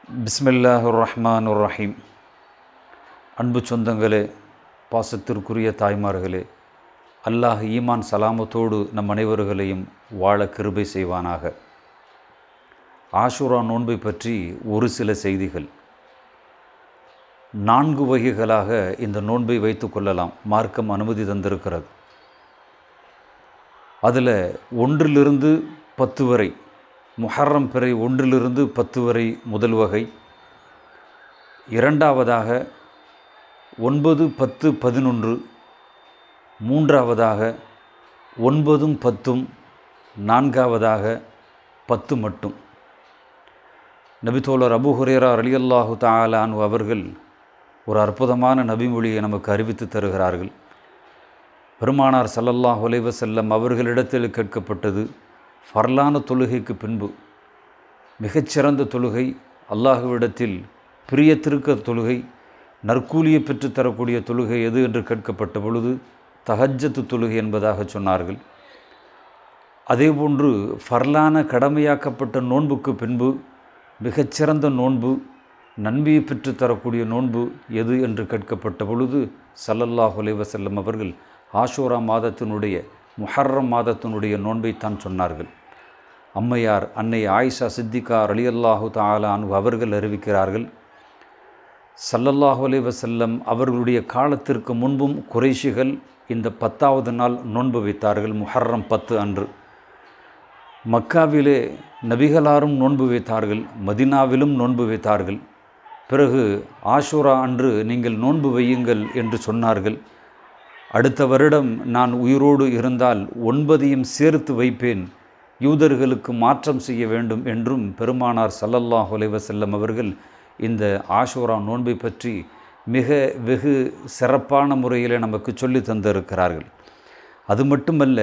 பிஸ்மில்லாஹிர்ரஹ்மானிர்ரஹீம். அன்பு சொந்தங்களே, பாசத்திற்குரிய தாய்மார்களே, அல்லாஹ் ஈமான் சலாமத்தோடு நம் அனைவர்களையும் வாழ கிருபை செய்வானாக. ஆஷுரா நோன்பை பற்றி ஒரு சில செய்திகள். 4 வகைகளாக இந்த நோன்பை வைத்து கொள்ளலாம். மார்க்கம் அனுமதி தந்திருக்கிறது. அதில் 1 to 10 வரை, முஹர்ரம் பிறை 1 to 10 வரை முதல் வகை. இரண்டாவதாக 9, 10, 11. மூன்றாவதாக 9, 10. நான்காவதாக 10 மட்டும். நபித்தோழர் அபூ ஹுரைரா ரலியல்லாஹு தஆலா அன்ஹு அவர்கள் ஒரு அற்புதமான நபிமொழியை நமக்கு அறிவித்து தருகிறார்கள். பெருமானார் ஸல்லல்லாஹு அலைஹி வஸல்லம் அவர்களிடத்தில் கேட்கப்பட்டது, ஃபர்லான தொழுகைக்கு பின்பு மிகச்சிறந்த தொழுகை, அல்லாஹுவிடத்தில் பிரியத்திருக்க தொழுகை, நற்கூலியை பெற்றுத்தரக்கூடிய தொழுகை எது என்று கேட்கப்பட்ட பொழுது தஹஜ்ஜத்து தொழுகை என்பதாக சொன்னார்கள். அதேபோன்று ஃபர்லான கடமையாக்கப்பட்ட நோன்புக்கு பின்பு மிகச்சிறந்த நோன்பு, நன்மையை பெற்றுத்தரக்கூடிய நோன்பு எது என்று கேட்கப்பட்ட பொழுது ஸல்லல்லாஹு அலைஹி வஸல்லம் அவர்கள் ஆஷூரா மாதத்தினுடைய, முஹர்ரம் மாதத்தினுடைய நோன்பைத்தான் சொன்னார்கள். அம்மையார் அன்னை ஆயிஷா சித்திகா ரலியல்லாஹு தஆலா அன்ஹு அவர்கள் அறிவிக்கிறார்கள், ஸல்லல்லாஹு அலைஹி வஸல்லம் அவர்களுடைய காலத்திற்கு முன்பும் குறைஷிகள் இந்த 10வது நாள் நோன்பு வைத்தார்கள். முஹர்ரம் 10 அன்று மக்காவிலே நபிகளாரும் நோன்பு வைத்தார்கள், மதினாவிலும் நோன்பு வைத்தார்கள். பிறகு ஆஷூரா அன்று நீங்கள் நோன்பு வையுங்கள் என்று சொன்னார்கள். அடுத்த வருடம் நான் உயிரோடு இருந்தால் 9ஐயும் சேர்த்து வைப்பேன், யூதர்களுக்கு மாற்றம் செய்ய வேண்டும் என்றும் பெருமானார் ஸல்லல்லாஹு அலைஹி வஸல்லம் அவர்கள் இந்த ஆஷூரா நோன்பை பற்றி வெகு சிறப்பான முறையில் நமக்கு சொல்லி தந்திருக்கிறார்கள். அது மட்டுமல்ல,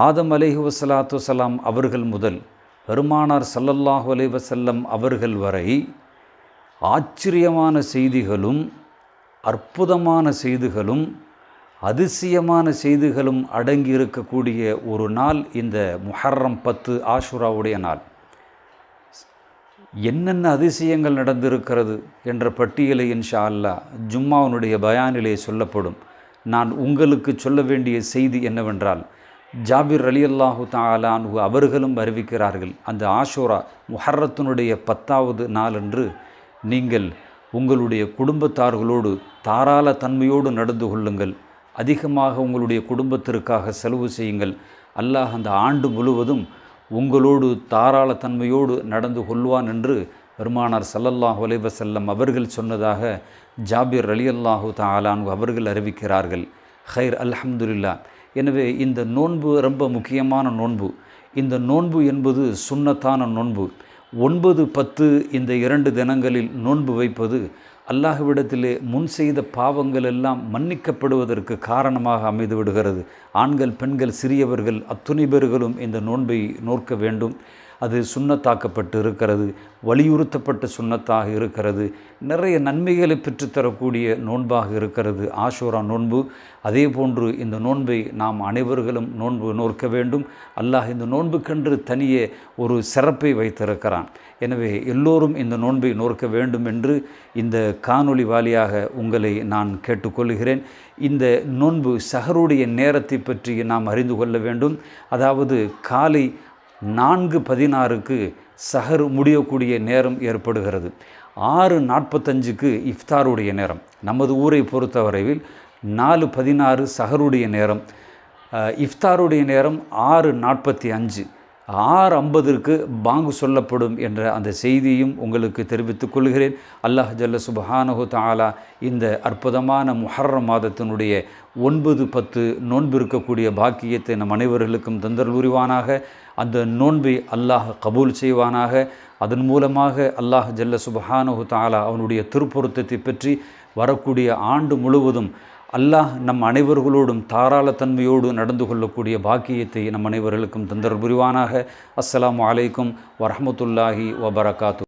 ஆதம் அலைஹி வஸலாத்து வஸலாம் அவர்கள் முதல் பெருமானார் ஸல்லல்லாஹு அலைஹி வஸல்லம் அவர்கள் வரை ஆச்சரியமான செய்திகளும், அற்புதமான செய்திகளும், அதிசயமான செய்திகளும் அடங்கி இருக்கக்கூடிய ஒரு நாள் இந்த முஹர்ரம் 10 ஆஷுராவுடைய நாள். என்னென்ன அதிசயங்கள் நடந்திருக்கிறது என்ற பட்டியலை இன்ஷா அல்லாஹ் ஜும்மாவுடைய பயானிலே சொல்லப்படும். நான் உங்களுக்கு சொல்ல வேண்டிய செய்தி என்னவென்றால், ஜாபிர் ரலியல்லாஹு தஆலா அன்ஹு அவர்களும் அறிவிக்கிறார்கள், அந்த ஆஷுரா முஹர்ரத்தினுடைய 10வது நாளன்று நீங்கள் உங்களுடைய குடும்பத்தார்களோடு தாராள தன்மையோடு நடந்து கொள்ளுங்கள், அதிகமாக உங்களுடைய குடும்பத்திற்காக செலவு செய்யுங்கள். அல்லாஹ் அந்த ஆண்டு முழுவதும் உங்களோடு தாராள தன்மையோடு நடந்து கொள்வான் என்று பெருமானார் ஸல்லல்லாஹு அலைஹி வஸல்லம் அவர்கள் சொன்னதாக ஜாபிர் ரலியல்லாஹு தஆலா அன்ஹு அவர்கள் அறிவிக்கிறார்கள். ஹைர், அல்ஹம்துலில்லாஹ். எனவே இந்த நோன்பு ரொம்ப முக்கியமான நோன்பு. இந்த நோன்பு என்பது சுன்னத்தான நோன்பு. 9, 10 இந்த 2 தினங்களில் நோன்பு வைப்பது அல்லாஹ்விடத்திலே முன் செய்த பாவங்கள் எல்லாம் மன்னிக்கப்படுவதற்கு காரணமாக அமைந்து விடுகிறது. ஆண்கள், பெண்கள், சிறியவர்கள் அத்துணை பேர்களும் இந்த நோன்பை நோக்க வேண்டும். அது சுன்னத்தாக்கப்பட்டு இருக்கிறது, வலியுறுத்தப்பட்ட சுன்னத்தாக இருக்கிறது, நிறைய நன்மைகளை பெற்றுத்தரக்கூடிய நோன்பாக இருக்கிறது ஆஷூரா நோன்பு. அதே போன்று இந்த நோன்பை நாம் அனைவர்களும் நோக்க வேண்டும். அல்லாஹ் இந்த நோன்புக்கென்று தனியே ஒரு சிறப்பை வைத்திருக்கிறான். எனவே எல்லோரும் இந்த நோன்பை நோக்க வேண்டும் என்று இந்த காணொளி வாலியாக உங்களை நான் கேட்டுக்கொள்கிறேன். இந்த நோன்பு சஹருடைய நேரத்தை பற்றி நாம் அறிந்து கொள்ள வேண்டும். அதாவது காலை 4:16க்கு சஹர் முடியக்கூடிய நேரம் ஏற்படுகிறது. 6:45க்கு இஃப்தாருடைய நேரம். நமது ஊரை பொறுத்தவரையில் 4:16 சஹருடைய நேரம். இஃப்தாருடைய நேரம் 6:45. 6:50ற்கு பாங்கு சொல்லப்படும் என்ற அந்த செய்தியும் உங்களுக்கு தெரிவித்துக் கொள்கிறேன். அல்லாஹ் ஜல்ல சுப்ஹானஹு தஆலா இந்த அற்புதமான முஹர்ரம் மாதத்தினுடைய 9, 10 நோன்பு இருக்கக்கூடிய பாக்கியத்தை நம் அனைவர்களுக்கும் தந்தருள் புரிவானாக. அந்த நோன்பை அல்லாஹ் கபூல் செய்வானாக. அதன் மூலமாக அல்லாஹ் ஜல்ல சுப்ஹானஹு தஆலா அவனுடைய திருப்பொருத்தத்தை பற்றி வரக்கூடிய ஆண்டு முழுவதும் அல்லாஹ் நம் அனைவர்களோடும் தாராள தன்மையோடு நடந்து கொள்ளக்கூடிய பாக்கியத்தை நம் அனைவர்களுக்கும் தந்தருள் புரிவானாக. அஸ்ஸலாமு அலைக்கும் வரஹ்மத்துல்லாஹி வபரகாத்து.